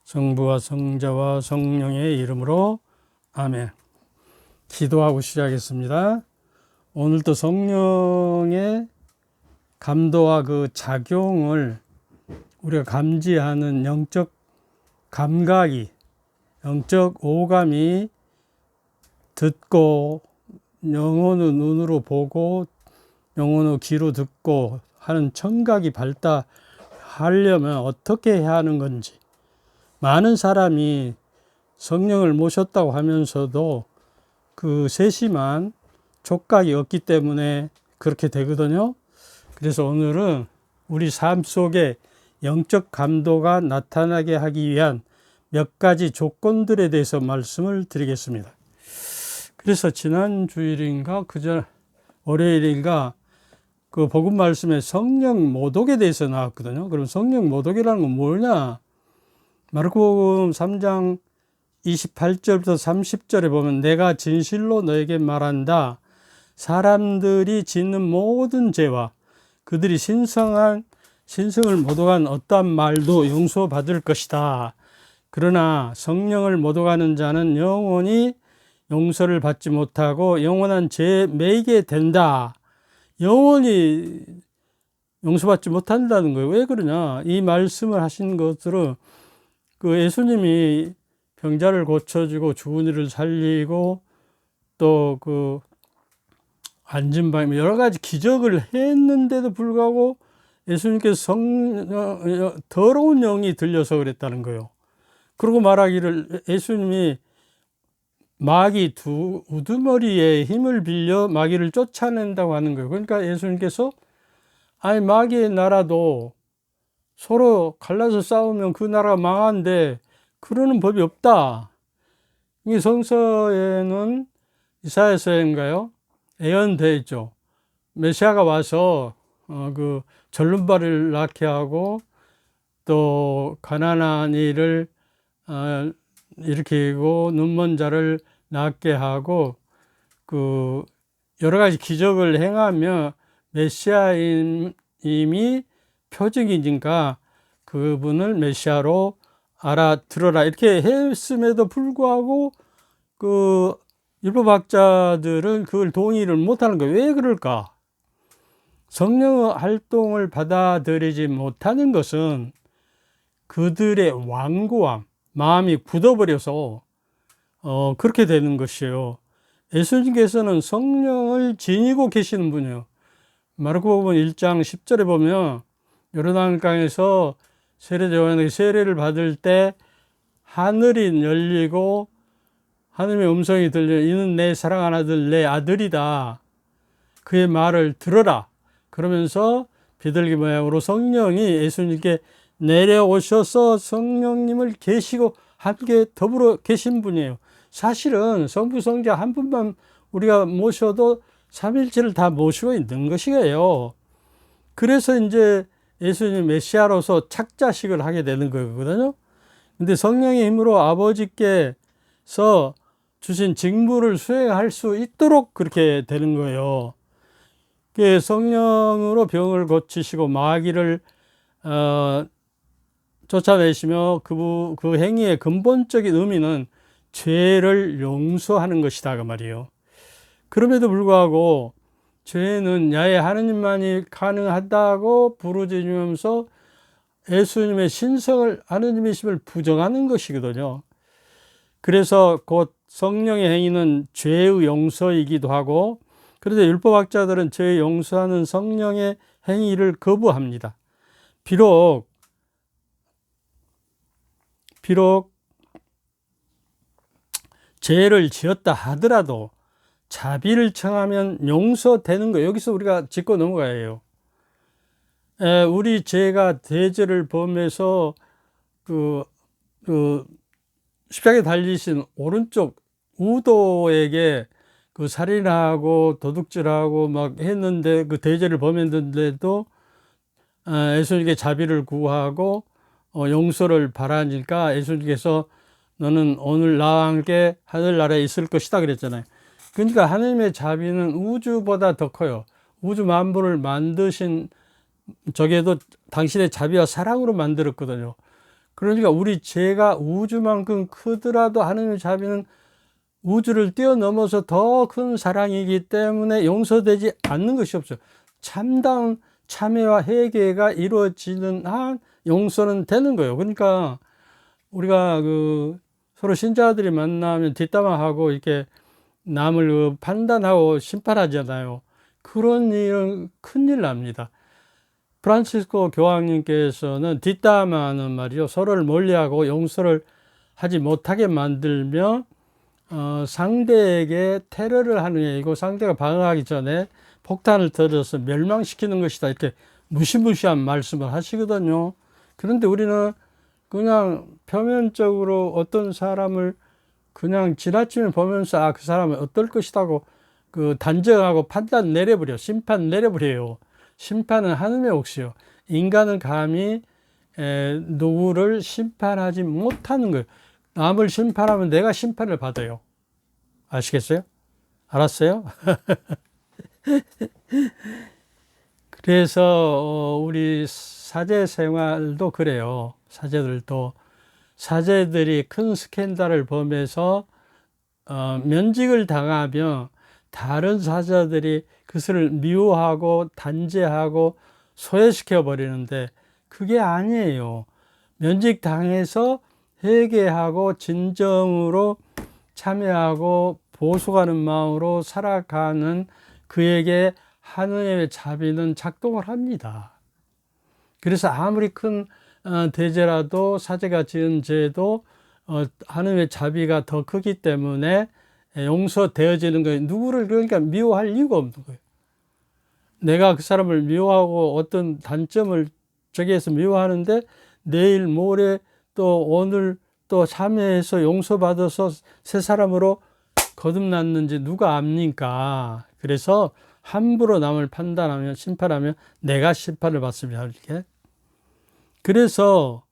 성부와 성자와 성령의 이름으로 아멘. 기도하고 시작하겠습니다. 오늘도 성령의 감도와 그 작용을 우리가 감지하는 영적 감각이, 영적 오감이 듣고 영혼의 눈으로 보고 영혼의 귀로 듣고 하는 청각이 발달하려면 어떻게 해야 하는 건지, 많은 사람이 성령을 모셨다고 하면서도 그 세심한 촉각이 없기 때문에 그렇게 되거든요. 그래서 오늘은 우리 삶 속에 영적 감도가 나타나게 하기 위한 몇 가지 조건들에 대해서 말씀을 드리겠습니다. 그래서 지난 주일인가 그전 월요일인가 그 복음 말씀에 성령 모독에 대해서 나왔거든요. 그럼 성령 모독이라는 건 뭐냐? 마르코복음 3장 28절부터 30절에 보면 내가 진실로 너에게 말한다. 사람들이 짓는 모든 죄와 그들이 신성을 모독한 어떠한 말도 용서받을 것이다. 그러나 성령을 모독하는 자는 영원히 용서를 받지 못하고 영원한 죄에 매이게 된다. 영원히 용서받지 못한다는 거예요. 왜 그러냐? 이 말씀을 하신 것들은 그 예수님이 병자를 고쳐주고 죽은 이를 살리고 또 그 앉은 밤에 여러 가지 기적을 했는데도 불구하고 예수님께서 더러운 영이 들려서 그랬다는 거예요. 그러고 말하기를 예수님이 마귀 두 우두머리에 힘을 빌려 마귀를 쫓아낸다고 하는 거예요. 그러니까 예수님께서 아니 마귀의 나라도 서로 갈라서 싸우면 그 나라가 망한데 그러는 법이 없다. 이 성서에는 이사야서인가요? 예언되어 있죠. 메시아가 와서 그 절름발을 낳게 하고 또 가난한 이를 일으키고 눈먼 자를 낫게 하고 그 여러 가지 기적을 행하며 메시아임이 표적이니까 그분을 메시아로 알아들어라 이렇게 했음에도 불구하고 그 율법학자들은 그걸 동의를 못하는 거예요. 왜 그럴까? 성령의 활동을 받아들이지 못하는 것은 그들의 완고함, 마음이 굳어버려서 그렇게 되는 것이에요. 예수님께서는 성령을 지니고 계시는 분이에요. 마르코복음 1장 10절에 보면 요르단강에서 세례 요한에게 세례를 받을 때 하늘이 열리고 하늘의 음성이 들려 이는 내 사랑하는 아들 내 아들이다. 그의 말을 들어라. 그러면서 비둘기 모양으로 성령이 예수님께 내려오셔서 성령님을 계시고 함께 더불어 계신 분이에요. 사실은 성부 성자 한 분만 우리가 모셔도 삼일체를 다 모시고 있는 것이에요. 그래서 이제 예수님 메시아로서 착자식을 하게 되는 거거든요. 근데 성령의 힘으로 아버지께서 주신 직무를 수행할 수 있도록 그렇게 되는 거예요. 성령으로 병을 고치시고 마귀를 쫓아내시며 그 행위의 근본적인 의미는 죄를 용서하는 것이다 그 말이에요. 그럼에도 불구하고 죄는 야외 하느님만이 가능하다고 부르짖으면서 예수님의 신성을 하느님이심을 부정하는 것이거든요. 그래서 곧 성령의 행위는 죄의 용서이기도 하고, 그런데 율법학자들은 죄 용서하는 성령의 행위를 거부합니다. 비록 죄를 지었다 하더라도 자비를 청하면 용서되는 거, 여기서 우리가 짚고 넘어가야 해요. 우리 죄가 대죄를 범해서 십자가에 달리신 오른쪽 우도에게 그 살인하고 도둑질하고 막 했는데 그 대죄를 범했는데도 예수님께 자비를 구하고 용서를 바라니까 예수님께서 너는 오늘 나와 함께 하늘나라에 있을 것이다 그랬잖아요. 그러니까 하나님의 자비는 우주보다 더 커요. 우주 만물을 만드신 저게도 당신의 자비와 사랑으로 만들었거든요. 그러니까 우리 죄가 우주만큼 크더라도 하느님의 자비는 우주를 뛰어넘어서 더 큰 사랑이기 때문에 용서되지 않는 것이 없어요. 참다운 참회와 회개가 이루어지는 한 용서는 되는 거예요. 그러니까 우리가 서로 신자들이 만나면 뒷담화하고 이렇게 남을 판단하고 심판하잖아요. 그런 일은 큰일 납니다. 프란치스코 교황님께서는 뒷담화는 말이죠. 서로를 멀리하고 용서를 하지 못하게 만들면 상대에게 테러를 하는 게 아니고 상대가 방어하기 전에 폭탄을 터져서 멸망시키는 것이다. 이렇게 무시무시한 말씀을 하시거든요. 그런데 우리는 그냥 표면적으로 어떤 사람을 그냥 지나치면 보면서 그 사람은 어떨 것이라고 단정하고 판단 내려버려. 심판 내려버려요. 심판은 하느님의 몫이요. 인간은 감히 누구를 심판하지 못하는 거예요. 남을 심판하면 내가 심판을 받아요. 아시겠어요? 알았어요? 그래서 우리 사제 생활도 그래요. 사제들이 큰 스캔들을 범해서 면직을 당하면 다른 사제들이 그것을 미워하고 단죄하고 소외시켜 버리는데 그게 아니에요. 면직 당해서 회개하고 진정으로 참여하고 보수하는 마음으로 살아가는 그에게 하느님의 자비는 작동을 합니다. 그래서 아무리 큰 대죄라도 사제가 지은 죄도 하느님의 자비가 더 크기 때문에 용서되어지는 거예요. 누구를 그러니까 미워할 이유가 없는 거예요. 내가 그 사람을 미워하고 어떤 단점을 저기에서 미워하는데 내일 모레 또 오늘 또 참여해서 용서받아서 새 사람으로 거듭났는지 누가 압니까? 그래서 함부로 남을 판단하면 심판하면 내가 심판을 받습니다. 이렇게. 그래서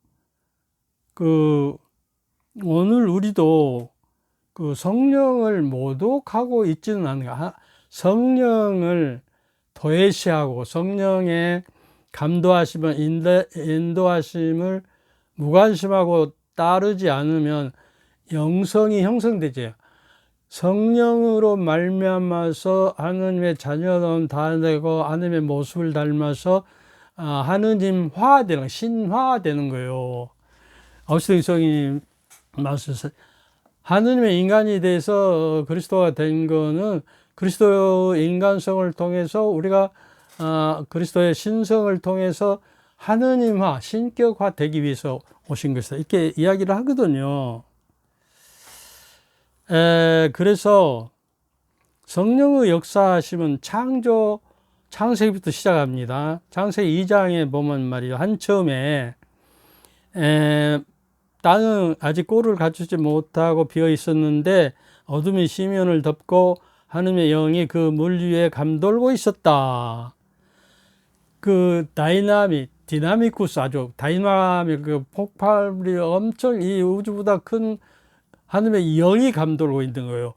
오늘 우리도 성령을 모독하고 있지는 않은가. 성령을 도외시하고 성령의 감도하심을 인도하심을 무관심하고 따르지 않으면 영성이 형성되죠. 성령으로 말미암아서 하느님의 자녀됨 다 되고 하느님의 모습을 닮아서 하느님화되는, 신화되는 거예요. 아우스틴 성이 말씀하셨어요. 하느님의 인간이 돼서 그리스도가 된 거는 그리스도의 인간성을 통해서 우리가 그리스도의 신성을 통해서 하느님화, 신격화 되기 위해서 오신 것이다. 이렇게 이야기를 하거든요. 그래서 성령의 역사하심은 창세기부터 시작합니다. 창세기 2장에 보면 말이죠. 한 처음에 땅은 아직 꼴을 갖추지 못하고 비어 있었는데 어둠이 시면을 덮고 하느님의 영이 그 물 위에 감돌고 있었다. 디나미쿠스 아주 다이나믹 폭발이 엄청 이 우주보다 큰 하느님의 영이 감돌고 있는 거예요.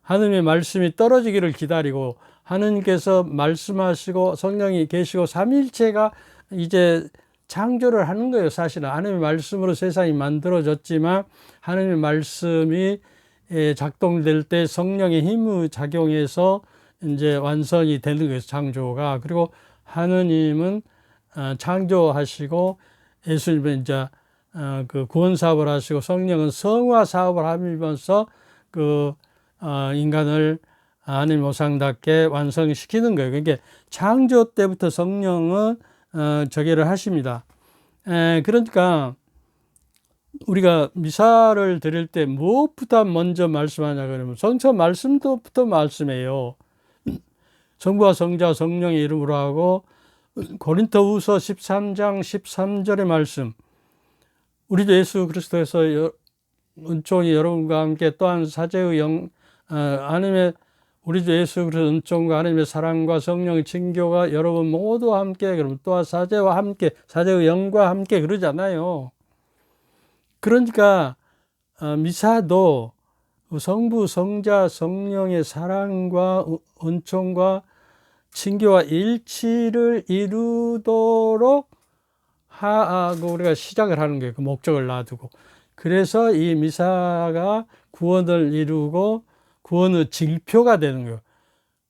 하느님의 말씀이 떨어지기를 기다리고 하느님께서 말씀하시고 성령이 계시고 삼위일체가 이제 창조를 하는 거예요. 사실은 하느님의 말씀으로 세상이 만들어졌지만 하느님의 말씀이 작동될 때 성령의 힘을 작용해서 이제 완성이 되는 거예요. 창조가. 그리고 하느님은 창조하시고 예수님은 이제 구원 사업을 하시고 성령은 성화 사업을 하면서 인간을 하나님 모상답게 완성시키는 거예요. 그러니까 창조 때부터 성령은 저기를 하십니다. 그러니까 우리가 미사를 드릴 때 무엇부터 먼저 말씀하냐 그러면 성서 말씀부터 말씀해요. 성부와 성자 성령의 이름으로 하고 고린토후서 13장 13절의 말씀. 우리도 예수 그리스도에서 은총이 여러분과 함께 또한 사제의 하나님의 우리도 예수 그리스도 은총과 하나님의 사랑과 성령의 친교가 여러분 모두와 함께 그러면 또한 사제와 함께 사제의 영과 함께 그러잖아요. 그러니까 미사도 성부 성자 성령의 사랑과 은총과 친교와 일치를 이루도록 하고 우리가 시작을 하는 거예요. 그 목적을 놔두고. 그래서 이 미사가 구원을 이루고 구원의 징표가 되는 거예요.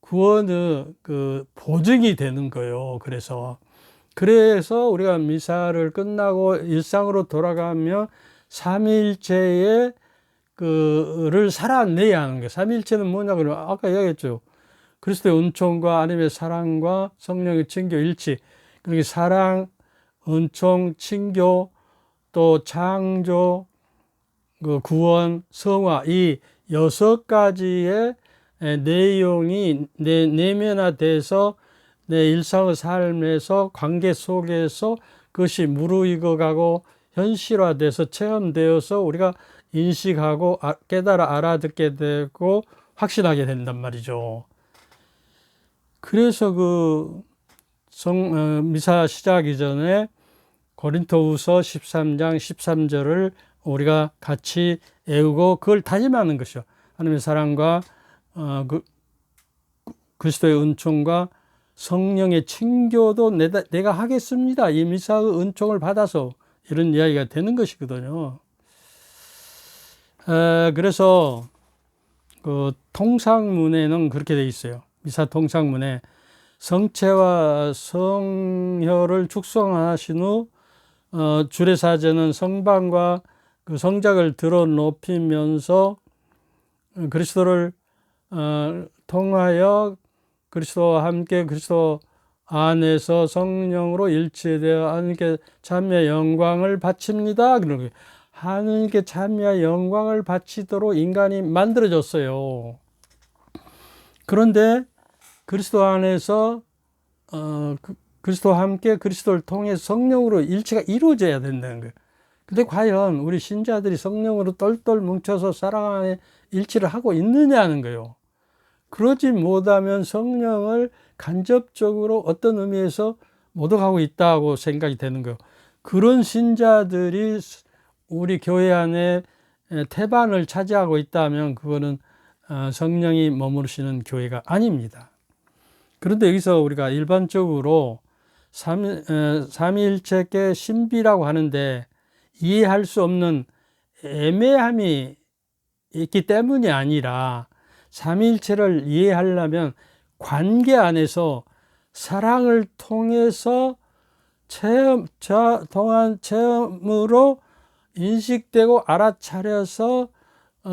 구원의 그 보증이 되는 거예요. 그래서 우리가 미사를 끝나고 일상으로 돌아가면 삼위일체의 그를 살아내야 하는 거예요. 삼위일체는 뭐냐 그러면 아까 이야기했죠. 그리스도의 은총과 하나님의 사랑과 성령의 징교 일치. 그러니까 사랑, 은총, 징교, 또 창조, 그 구원, 성화, 이 6가지의 내용이 내 내면화돼서 내 일상의 삶에서 관계 속에서 그것이 무르익어가고 현실화돼서 체험되어서 우리가 인식하고 깨달아 알아듣게 되고 확신하게 된단 말이죠. 그래서 미사 시작 이전에 고린토후서 13장 13절을 우리가 같이 외우고 그걸 다짐하는 것이요. 하나님의 사랑과 그리스도의 은총과 성령의 칭교도 내가 하겠습니다. 이 미사의 은총을 받아서 이런 이야기가 되는 것이거든요. 그래서 그 통상문에는 그렇게 돼 있어요. 미사 통상문에 성체와 성혈을 축성하신 후 주례사제는 성방과 그 성작을 들어 높이면서 그리스도를 통하여 그리스도와 함께 그리스도 안에서 성령으로 일치되어 하나님께 찬미의 영광을 바칩니다. 그런 거예요. 하나님께 찬미의 영광을 바치도록 인간이 만들어졌어요. 그런데 그리스도 안에서 그리스도와 함께 그리스도를 통해 성령으로 일치가 이루어져야 된다는 거예요. 근데 과연 우리 신자들이 성령으로 똘똘 뭉쳐서 사랑 안에 일치를 하고 있느냐는 거예요. 그러지 못하면 성령을 간접적으로 어떤 의미에서 모독하고 있다고 생각이 되는 거예요. 그런 신자들이 우리 교회 안에 태반을 차지하고 있다면 그거는 성령이 머무르시는 교회가 아닙니다. 그런데 여기서 우리가 일반적으로 삼위일체의 신비라고 하는데 이해할 수 없는 애매함이 있기 때문이 아니라 삼위일체를 이해하려면 관계 안에서 사랑을 통해서 동안 체험으로 인식되고 알아차려서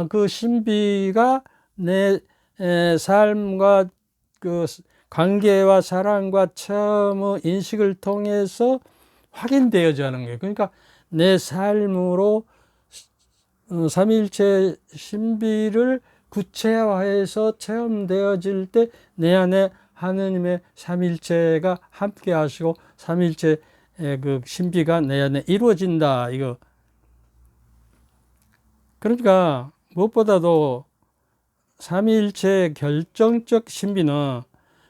그 신비가 내 삶과 그 관계와 사랑과 체험의 인식을 통해서 확인되어져 하는 거예요. 그러니까 내 삶으로 삼위일체 신비를 구체화해서 체험되어질 때 내 안에 하느님의 삼위일체가 함께 하시고 삼위일체의 그 신비가 내 안에 이루어진다. 이거. 그러니까 무엇보다도 삼위일체의 결정적 신비는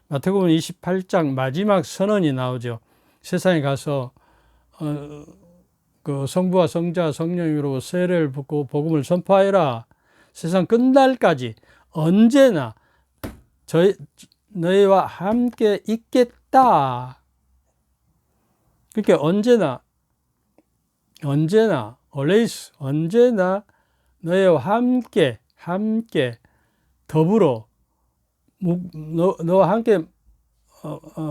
마태복음 28장 마지막 선언이 나오죠. 세상에 가서 그 성부와 성자 성령으로 세례를 붓고 복음을 선포하여라. 세상 끝날까지 언제나 너희와 함께 있겠다. 그러니까 언제나 always 언제나 너희와 함께 더불어 너와 함께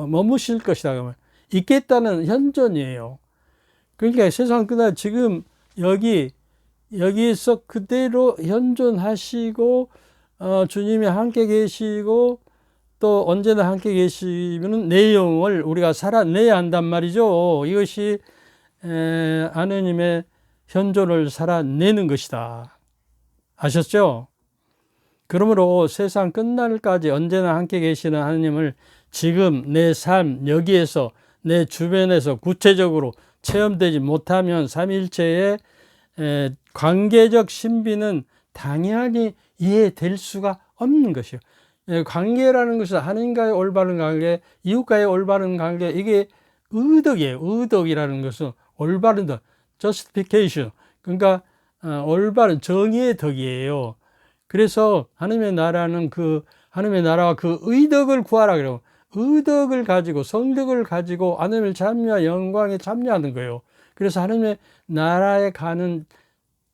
머무실 것이다. 그러면 있겠다는 현존이에요. 그러니까 세상 끝날 지금 여기에서 그대로 현존하시고 주님이 함께 계시고 또 언제나 함께 계시는 내용을 우리가 살아내야 한단 말이죠. 이것이 하느님의 현존을 살아내는 것이다. 아셨죠? 그러므로 세상 끝날까지 언제나 함께 계시는 하느님을 지금 내 삶 여기에서 내 주변에서 구체적으로 체험되지 못하면 삼위일체의 관계적 신비는 당연히 이해될 수가 없는 것이요. 관계라는 것은 하나님과의 올바른 관계, 이웃과의 올바른 관계, 이게 의덕이에요. 의덕이라는 것은 올바른 덕, justification. 그러니까 올바른 정의의 덕이에요. 그래서 하나님의 나라는 하나님의 나라와 그 의덕을 구하라 그래요. 의덕을 가지고 성덕을 가지고 하나님의 참여와 영광에 참여하는 거예요. 그래서 하나님의 나라에 가는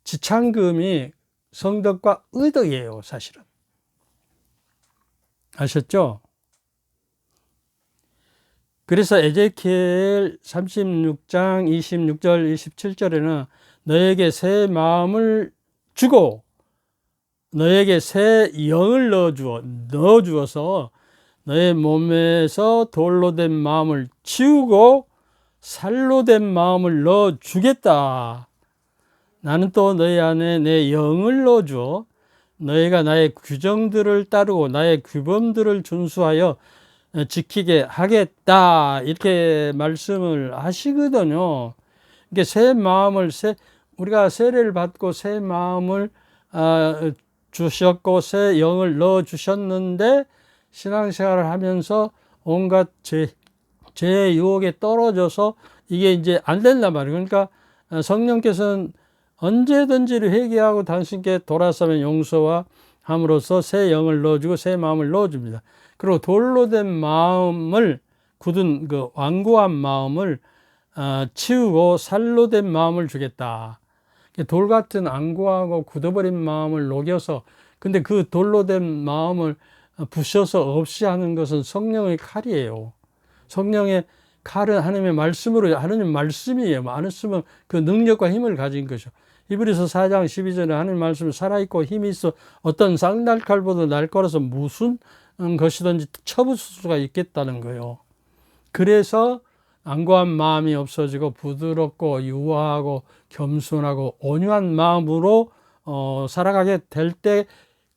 지참금이 성덕과 의덕이에요, 사실은. 아셨죠? 그래서 에제키엘 36장 26절 27절에는 너에게 새 마음을 주고 너에게 새 영을 넣어주어서 너의 몸에서 돌로 된 마음을 치우고 살로 된 마음을 넣어주겠다. 나는 또 너희 안에 내 영을 넣어주어 너희가 나의 규정들을 따르고 나의 규범들을 준수하여 지키게 하겠다. 이렇게 말씀을 하시거든요. 이게 새 마음을, 우리가 세례를 받고 새 마음을 주셨고 새 영을 넣어 주셨는데 신앙생활을 하면서 온갖 죄의 유혹에 떨어져서 이게 이제 안 된단 말이에요. 그러니까 성령께서는 언제든지 회개하고 당신께 돌아서면 용서와 함으로써 새 영을 넣어주고 새 마음을 넣어줍니다. 그리고 돌로 된 마음을, 굳은 그 완고한 마음을 치우고 살로 된 마음을 주겠다. 돌 같은 완고하고 굳어버린 마음을 녹여서, 근데 그 돌로 된 마음을 부셔서 없이 하는 것은 성령의 칼이에요. 성령의 칼은 하나님의 말씀으로, 하나님 말씀이에요. 말씀은 그 능력과 힘을 가진 거죠. 히브리서 4장 12절에 하나님 말씀은 살아있고 힘이 있어 어떤 쌍날칼보다 날카로워서 무슨 것이든지 쳐부술 수가 있겠다는 거예요. 그래서 완고한 마음이 없어지고 부드럽고 유하고 겸손하고 온유한 마음으로 살아가게 될 때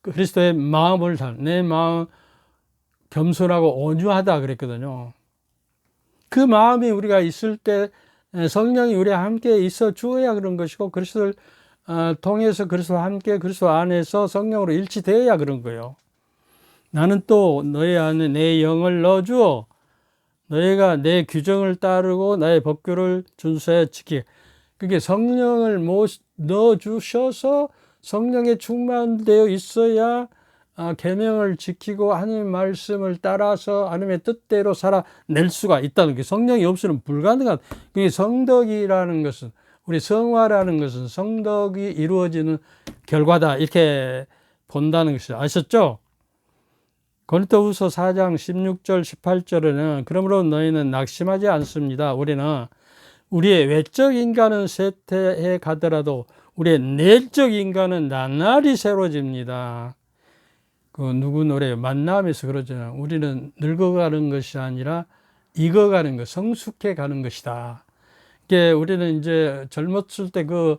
그리스도의 마음을 내 마음 겸손하고 온유하다 그랬거든요. 그 마음이 우리가 있을 때 성령이 우리와 함께 있어 주어야 그런 것이고 그리스도를 통해서 그리스도와 함께 그리스도 안에서 성령으로 일치되어야 그런 거예요. 나는 또 너희 안에 내 영을 넣어주어 너희가 내 규정을 따르고 나의 법규를 준수해 지키게. 그게 성령을 넣어주셔서 성령에 충만되어 있어야 계명을 지키고 하나님의 말씀을 따라서 하나님의 뜻대로 살아낼 수가 있다는 게, 성령이 없으면 불가능한. 그게 성덕이라는 것은, 우리 성화라는 것은 성덕이 이루어지는 결과다, 이렇게 본다는 것이죠. 아셨죠? 고린도후서 4장 16절 18절에는 그러므로 너희는 낙심하지 않습니다. 우리는 우리의 외적 인간은 쇠퇴해 가더라도 우리의 내적 인간은 나날이 새로집니다. 그 누구 노래요? 만남에서 그러잖아요. 우리는 늙어가는 것이 아니라 익어가는 것, 성숙해 가는 것이다. 이게 우리는 이제 젊었을 때 그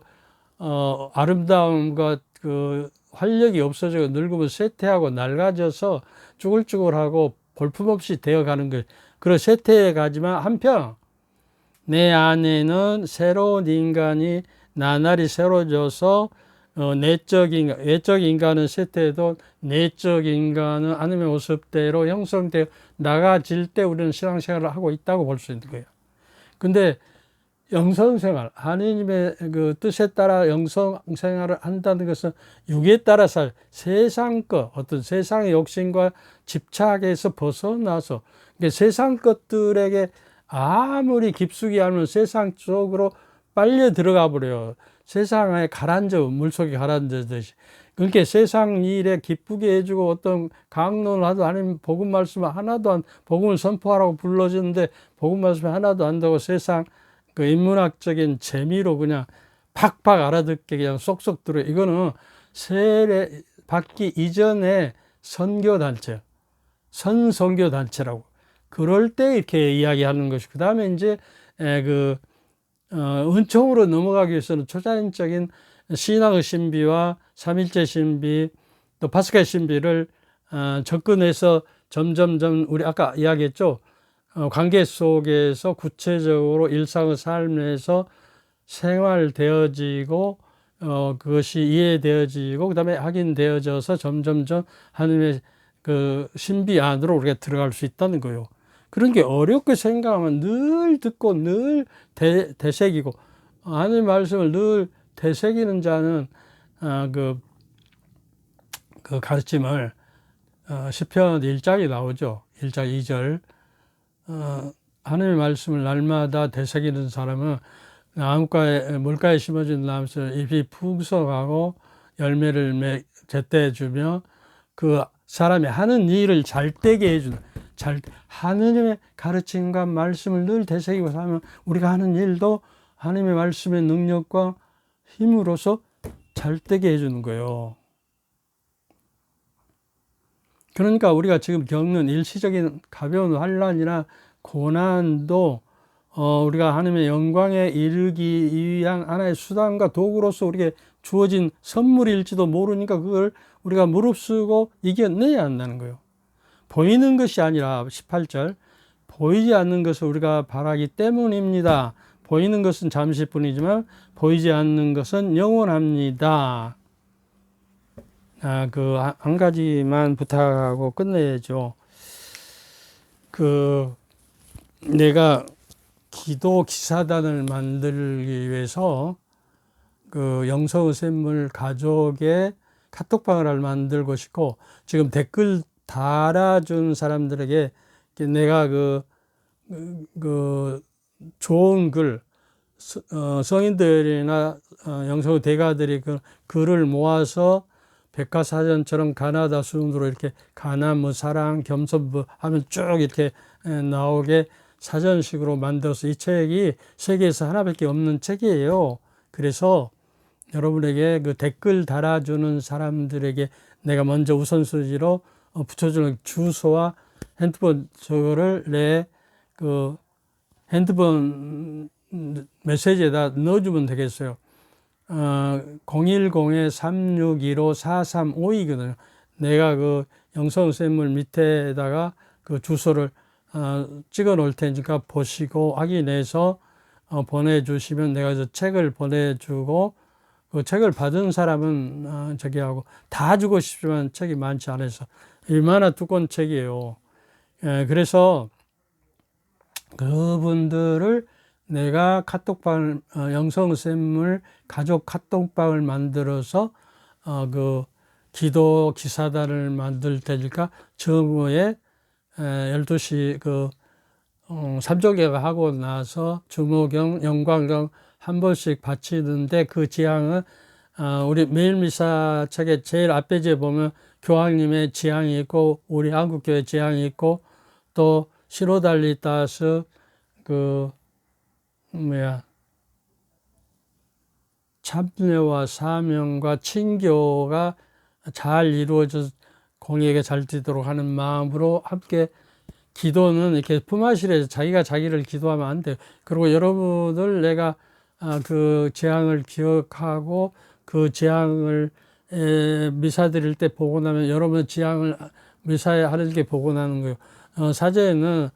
아름다움과 그 활력이 없어지고 늙으면 쇠퇴하고 낡아져서 쭈글쭈글하고 볼품없이 되어가는 것. 그런 쇠퇴해 가지만 한편 내 안에는 새로운 인간이 나날이 새로워져서 내적 인간, 외적 인간은 쇠퇴해도 내적 인간은 하나님의 모습대로 형성되어 나가질 때 우리는 신앙생활을 하고 있다고 볼 수 있는 거예요. 근데 영성생활, 하나님의 그 뜻에 따라 영성생활을 한다는 것은 육에 따라서 세상 것, 어떤 세상의 욕심과 집착에서 벗어나서, 그러니까 세상 것들에게 아무리 깊숙이 알면 세상 쪽으로 빨려 들어가 버려요. 세상에 가라앉아, 물속에 가라앉듯이. 그러니까 세상 일에 기쁘게 해주고 어떤 강론을 하도 하나님 복음 말씀을 하나도 안, 복음을 선포하라고 불러주는데 복음 말씀을 하나도 안 하고 세상 그 인문학적인 재미로 그냥 팍팍 알아듣게 그냥 쏙쏙 들어. 이거는 세례 받기 이전에 선교단체, 선선교단체라고. 그럴 때 이렇게 이야기하는 것이. 그 다음에 이제 은총으로 넘어가기 위해서는 초자연적인 신앙의 신비와 삼일째 신비, 또 파스칼 신비를 접근해서 점점점 우리 아까 이야기했죠. 관계 속에서 구체적으로 일상의 삶에서 생활되어지고 그것이 이해되어지고 그다음에 확인되어져서 점점점 하나님의 그 신비 안으로 우리가 들어갈 수 있다는 거예요. 그런 게 어렵게 생각하면 늘 듣고 늘 되새기고 하나님의 말씀을 늘 되새기는 자는 그 가르침을 시편 1장에 나오죠. 1장 2절 하나님의 말씀을 날마다 되새기는 사람은 나무가에, 물가에 심어진 나무처럼 잎이 풍성하고 열매를 제때 주며 그 사람이 하는 일을 잘 되게 해주는, 하느님의 가르침과 말씀을 늘 되새기고 살면 우리가 하는 일도 하나님의 말씀의 능력과 힘으로서 잘 되게 해주는 거예요. 그러니까 우리가 지금 겪는 일시적인 가벼운 환난이나 고난도 우리가 하나님의 영광에 이르기 위한 하나의 수단과 도구로서 우리에게 주어진 선물일지도 모르니까 그걸 우리가 무릅쓰고 이겨내야 한다는 거예요. 보이는 것이 아니라 18절 보이지 않는 것을 우리가 바라기 때문입니다. 보이는 것은 잠시뿐이지만 보이지 않는 것은 영원합니다. 한 가지만 부탁하고 끝내야죠. 내가 기도 기사단을 만들기 위해서 영성의 샘물 가족의 카톡방을 만들고 싶고, 지금 댓글 달아준 사람들에게 내가 좋은 글, 성인들이나 영성의 대가들이 그 글을 모아서 백과사전처럼 가나다 순으로 이렇게 가나무, 사랑, 겸손부 하면 쭉 이렇게 나오게 사전식으로 만들어서, 이 책이 세계에서 하나밖에 없는 책이에요. 그래서 여러분에게 그 댓글 달아주는 사람들에게 내가 먼저 우선순위로 붙여주는 주소와 핸드폰, 저거를 내 핸드폰 메시지에다 넣어주면 되겠어요. 010-361-4352거든요. 내가 영성샘물 밑에다가 그 주소를 찍어 놓을 테니까 보시고 확인해서 보내주시면 내가 저 책을 보내주고, 그 책을 받은 사람은 저기하고 다 주고 싶지만 책이 많지 않아서 얼마나 두꺼운 책이에요. 그래서 그분들을 내가 카톡방을, 영성샘물 가족 카톡방을 만들어서 기도 기사단을 만들 테니까 정오에 12시 삼조개가 하고 나서 주모경, 영광경 한 번씩 바치는데, 그 지향은 우리 매일 미사 책의 제일 앞페이지에 보면 교황님의 지향이 있고 우리 한국교회 지향이 있고 또 시노달리타스 참여와 사명과 친교가 잘 이루어져 공의가 잘 되도록 하는 마음으로 함께, 기도는 이렇게 품앗이에서 자기가 자기를 기도하면 안 돼요. 그리고 여러분들 내가 그 재앙을 기억하고 그 재앙을 미사 드릴 때 보고 나면 여러분 재앙을 미사에 하늘께 보고 나는 거예요. 사제는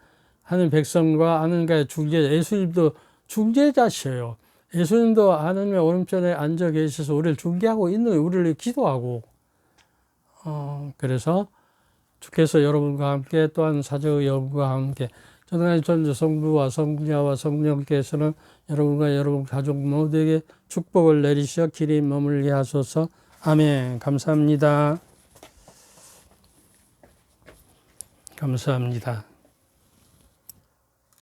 하는 백성과 하나님과의 중재, 예수님도 중재자시에요. 예수님도 하나님의 오른편에 앉아 계셔서 우리를 중재하고 있는 거예요. 우리를 기도하고. 그래서 주께서 여러분과 함께, 또한 사제의 여러분과 함께, 전능하신 천주 성부와 성자와 성령께서는 여러분과 여러분 가족 모두에게 축복을 내리시어 길이 머물게 하소서. 아멘. 감사합니다. 감사합니다.